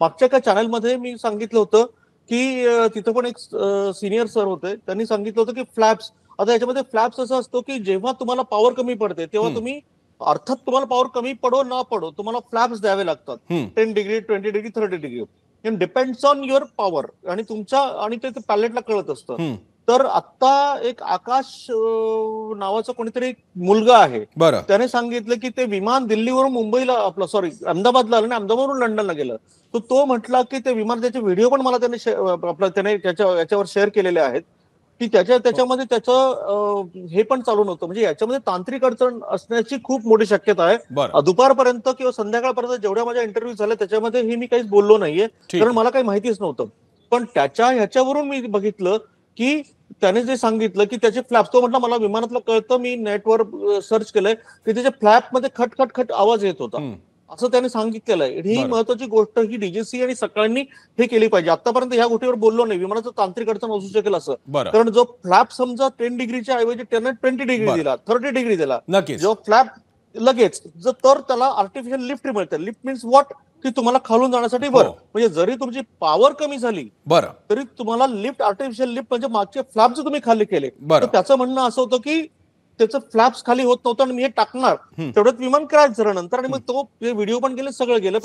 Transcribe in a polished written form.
मागच्या एका चॅनलमध्ये मी सांगितलं होतं की तिथं पण एक सिनियर सर होते, त्यांनी सांगितलं होतं की फ्लॅप्स, आता याच्यामध्ये फ्लॅप्स असं असतो की जेव्हा तुम्हाला पॉवर कमी पडते तेव्हा तुम्ही, अर्थात तुम्हाला पॉवर कमी पडो ना पडो, तुम्हाला फ्लॅप्स द्यावे लागतात. 10 degree, 20 degree, 30 degree, it depends on your power आणि तुमच्या, आणि ते पॅलेटला कळत असतं. तर आता एक आकाश नावाचा कोणीतरी एक मुलगा आहे, बरं. त्याने सांगितलं की ते विमान दिल्लीवरून मुंबईला, आपलं सॉरी अहमदाबादला आलं आणि अहमदाबादवरून लंडनला गेलं. तर तो म्हटला की ते विमान, त्याचे व्हिडिओ पण मला त्याने याच्यावर शेअर केलेले आहेत की त्याच्यामध्ये त्याचं हे पण चालू नव्हतं. म्हणजे याच्यामध्ये तांत्रिक अडचण असण्याची खूप मोठी शक्यता आहे. दुपारपर्यंत किंवा संध्याकाळपर्यंत जेवढ्या माझ्या इंटरव्ह्यू झाल्या त्याच्यामध्ये मी काहीच बोललो नाहीये, कारण मला काही माहितीच नव्हतं. पण ह्याच्यावरून मी बघितलं की त्याने जे सांगितलं की त्याचे फ्लॅप, तो म्हटलं मला विमानातलं कळतं, मी नेटवर सर्च केलंय की त्याच्या फ्लॅप मध्ये खट खट खट आवाज येत होता, असं त्याने सांगितलेलं आहे. ही महत्वाची गोष्ट ही डीजीसी आणि सकाळनी हे केली पाहिजे. आतापर्यंत ह्या गोष्टीवर बोललो नाही, विमानाचं तांत्रिक अडचण असू शकेल असं, कारण जो फ्लॅप समजा 10 डिग्रीच्या ऐवजी त्याने 20 डिग्री दिला, 30 डिग्री दिला, जो फ्लॅप लगेच तर त्याला आर्टिफिशियल लिफ्ट मिळते. लिफ्ट मीन्स व्हॉट, की तुम्हाला खालून जाण्यासाठी वर, म्हणजे जरी तुमची पॉवर कमी झाली तरी तुम्हाला लिफ्ट, आर्टिफिशियल लिफ्ट म्हणजे मागचे फ्लॅप जर तुम्ही खाली केले, तर त्याचं म्हणणं असं होतं की त्याचं फ्लॅप्स खाली होत नव्हतं आणि मी हे टाकणार तेवढ्यात विमान क्रॅश झालं नंतर, आणि मग तो व्हिडिओ पण गेले, सगळं गेलं.